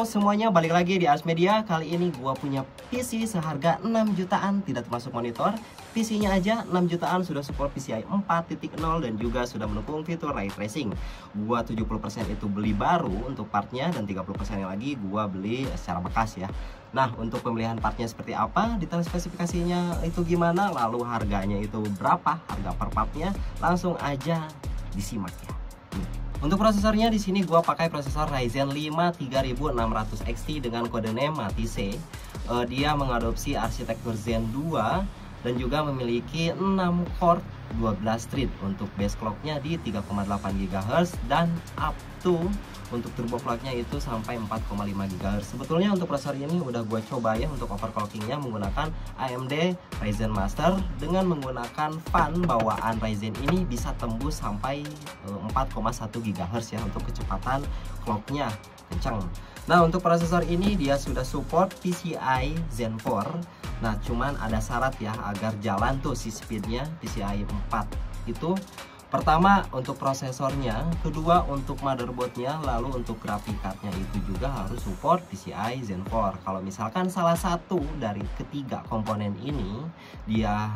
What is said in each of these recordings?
Halo semuanya, balik lagi di Ars Media. Kali ini gua punya PC seharga 6 jutaan, tidak termasuk monitor. PC-nya aja 6 jutaan, sudah support PCI 4.0 dan juga sudah mendukung fitur ray tracing. Gua 70% itu beli baru untuk partnya dan 30% lagi gua beli secara bekas ya. Nah, untuk pemilihan partnya seperti apa, detail spesifikasinya itu gimana, lalu harganya itu berapa, harga per partnya, langsung aja disimak ya. Untuk prosesornya di sini gua pakai prosesor Ryzen 5 3600 XT dengan kode name Matice. Dia mengadopsi arsitektur Zen 2 dan juga memiliki 6 core 12 thread. Untuk base clocknya di 3,8 GHz dan up to untuk turbo clocknya itu sampai 4,5 GHz. Sebetulnya untuk prosesor ini udah gue coba ya untuk overclockingnya menggunakan AMD Ryzen Master dengan menggunakan fan bawaan Ryzen ini bisa tembus sampai 4,1 GHz ya untuk kecepatan clocknya kencang. Nah, untuk prosesor ini dia sudah support PCI Zen 4. Nah, cuman ada syarat ya agar jalan tuh si speednya PCI 4 itu. Pertama untuk prosesornya, kedua untuk motherboardnya, lalu untuk graphic cardnya itu juga harus support PCI Zen 4. Kalau misalkan salah satu dari ketiga komponen ini dia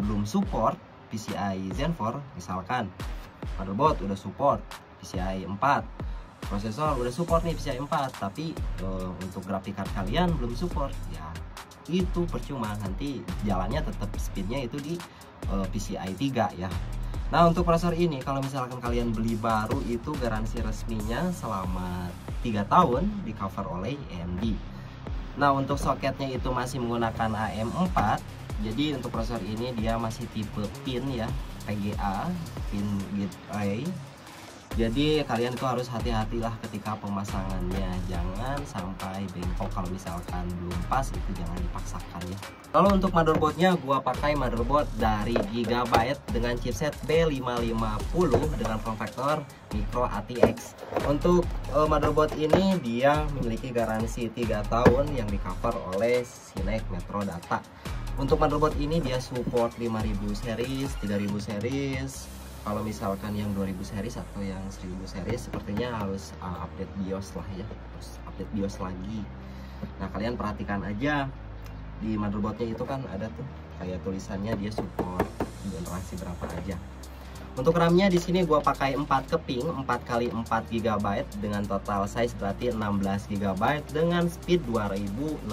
belum support PCI Zen 4, misalkan motherboard udah support PCI 4, prosesor udah support nih PCI 4, tapi untuk graphic card kalian belum support, ya itu percuma, nanti jalannya tetap speednya itu di PCI 3 ya. Nah, untuk prosesor ini kalau misalkan kalian beli baru itu garansi resminya selama 3 tahun di cover oleh AMD. Nah, untuk soketnya itu masih menggunakan AM4. Jadi untuk prosesor ini dia masih tipe pin ya, PGA, pin gateway. Jadi kalian itu harus hati-hatilah ketika pemasangannya, jangan sampai bengkok. Kalau misalkan belum pas itu jangan dipaksakan ya. Lalu untuk motherboardnya gua pakai motherboard dari Gigabyte dengan chipset B550 dengan form factor Micro ATX. Untuk motherboard ini dia memiliki garansi 3 tahun yang di cover oleh Sinek Metro Data. Untuk motherboard ini dia support 5000 series, 3000 series. Kalau misalkan yang 2000 series atau yang 1000 series sepertinya harus update BIOS lah ya, terus update BIOS lagi. Nah, kalian perhatikan aja di motherboardnya itu kan ada tuh kayak tulisannya dia support generasi berapa aja. Untuk RAM-nya di sini gua pakai 4 keping 4x4 GB dengan total size berarti 16 GB dengan speed 2666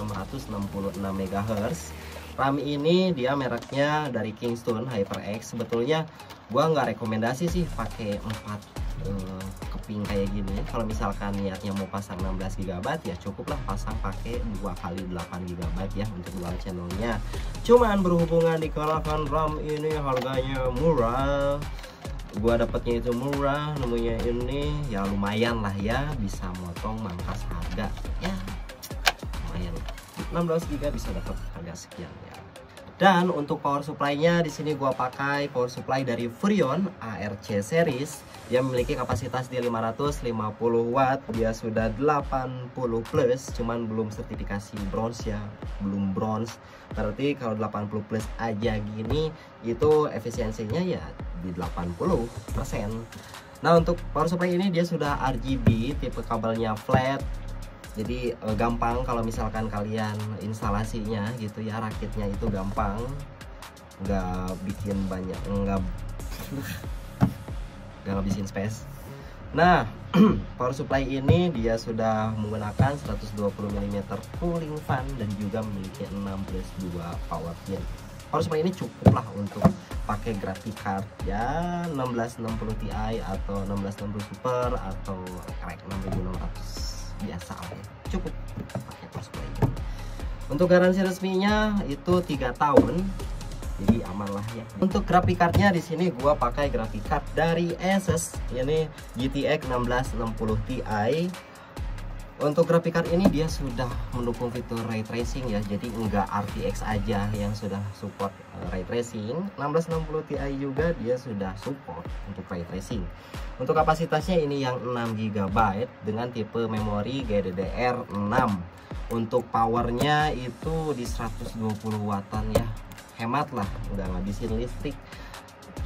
MHz. RAM ini dia mereknya dari Kingston HyperX. Sebetulnya gua nggak rekomendasi sih pakai 4 keping kayak gini. Kalau misalkan niatnya mau pasang 16 GB ya cukuplah pasang pakai 2x8 GB ya untuk dual channelnya. Cuman berhubungan di kalangan RAM ini harganya murah, gua dapatnya itu murah, nemunya ini ya lumayan lah ya, bisa motong mangkas harga ya, lumayan 16 GB bisa dapat harga sekian ya. Dan untuk power supply-nya di sini gua pakai power supply dari Freon ARC series yang memiliki kapasitas di 550 watt. Dia sudah 80 plus, cuman belum sertifikasi bronze ya, belum bronze. Berarti kalau 80 plus aja gini itu efisiensinya ya di 80%. Nah, untuk power supply ini dia sudah RGB, tipe kabelnya flat. Jadi gampang kalau misalkan kalian instalasinya gitu ya, rakitnya itu gampang, nggak bikin banyak, nggak ngabisin space. Nah, power supply ini dia sudah menggunakan 120 mm cooling fan dan juga memiliki 6+2 power pin. Power supply ini cukup lah untuk pakai graphic card ya 1660 Ti atau 1660 Super atau Crack 6600 biasa lah ya, cukup pakai power supply. Untuk garansi resminya itu 3 tahun, jadi aman lah ya. Untuk graphic cardnya di sini gua pakai graphic card dari Asus, ini GTX 1660 Ti. Untuk graphic card ini dia sudah mendukung fitur ray tracing ya, jadi enggak RTX aja yang sudah support ray tracing, 1660 Ti juga dia sudah support untuk ray tracing. Untuk kapasitasnya ini yang 6 GB dengan tipe memori GDDR6. Untuk powernya itu di 120 wattan ya, hemat lah, nggak ngabisin listrik.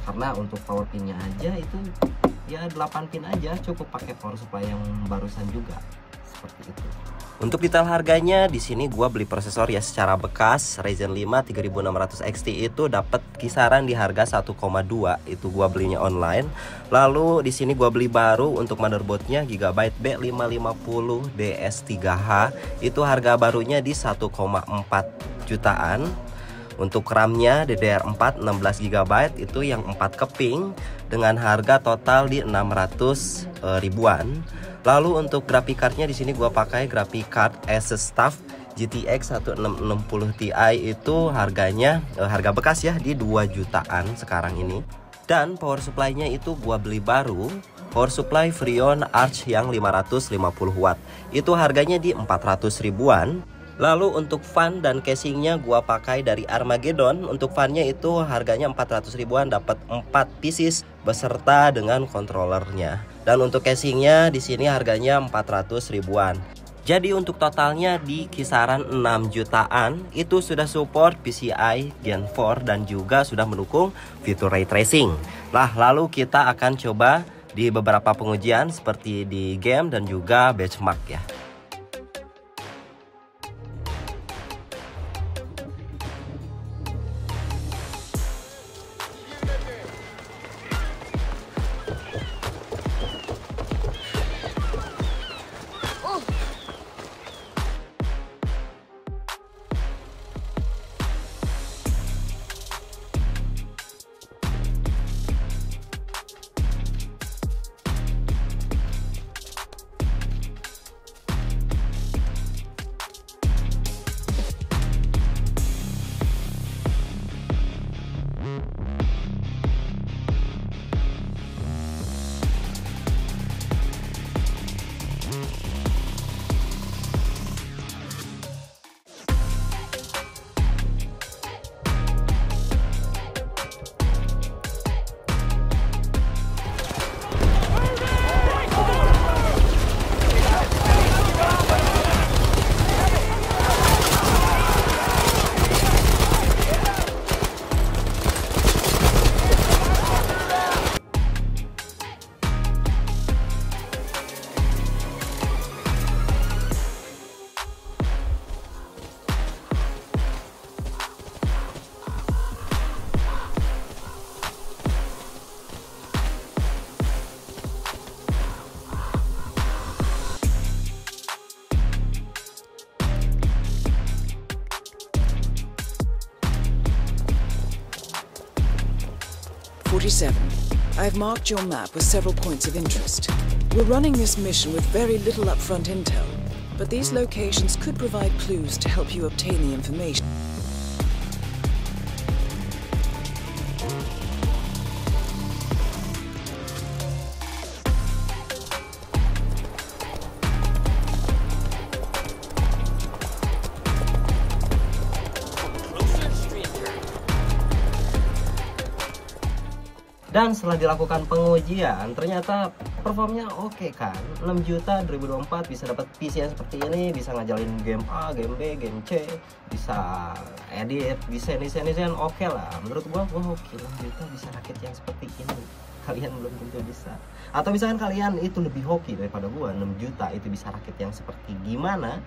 Karena untuk power pinnya aja itu ya 8 pin aja, cukup pakai power supply yang barusan juga. Seperti itu. Untuk detail harganya di sini gua beli prosesor ya secara bekas Ryzen 5 3600 XT itu dapat kisaran di harga 1,2, itu gua belinya online. Lalu di sini gua beli baru untuk motherboardnya Gigabyte B550 DS3H, itu harga barunya di 1,4 jutaan. Untuk RAM-nya DDR4 16 GB itu yang 4 keping dengan harga total di 600 ribuan. Lalu untuk graphic card-nya di sini gua pakai graphic card Asus TUF GTX 1660 Ti, itu harganya harga bekas ya di 2 jutaan sekarang ini. Dan power supply-nya itu gua beli baru, power supply Freon Arch yang 550 watt. Itu harganya di 400 ribuan. Lalu untuk fan dan casingnya gua pakai dari Armageddon. Untuk fannya itu harganya 400 ribuan, dapat 4 pieces beserta dengan controllernya. Dan untuk casingnya di sini harganya 400 ribuan. Jadi untuk totalnya di kisaran 6 jutaan, itu sudah support PCI Gen 4 dan juga sudah mendukung fitur ray tracing. Lalu kita akan coba di beberapa pengujian seperti di game dan juga benchmark ya. I've marked your map with several points of interest. We're running this mission with very little upfront intel, but these locations could provide clues to help you obtain the information. Dan setelah dilakukan pengujian, ternyata performnya oke kan. 6 juta 2024 bisa dapat PC yang seperti ini, bisa ngajalin game A, game B, game C, bisa edit, desain oke lah. Menurut gua oke, 6 juta bisa rakit yang seperti ini. Kalian belum tentu bisa. Atau misalkan kalian itu lebih hoki daripada gua, 6 juta itu bisa rakit yang seperti gimana?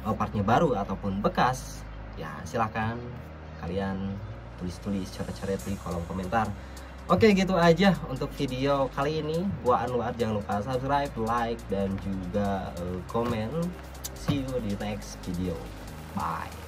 Partnya baru ataupun bekas, ya silahkan kalian tulis coret-coret di kolom komentar. Oke, gitu aja untuk video kali ini. Gua Anwar, jangan lupa subscribe, like, dan juga komen. See you di next video. Bye.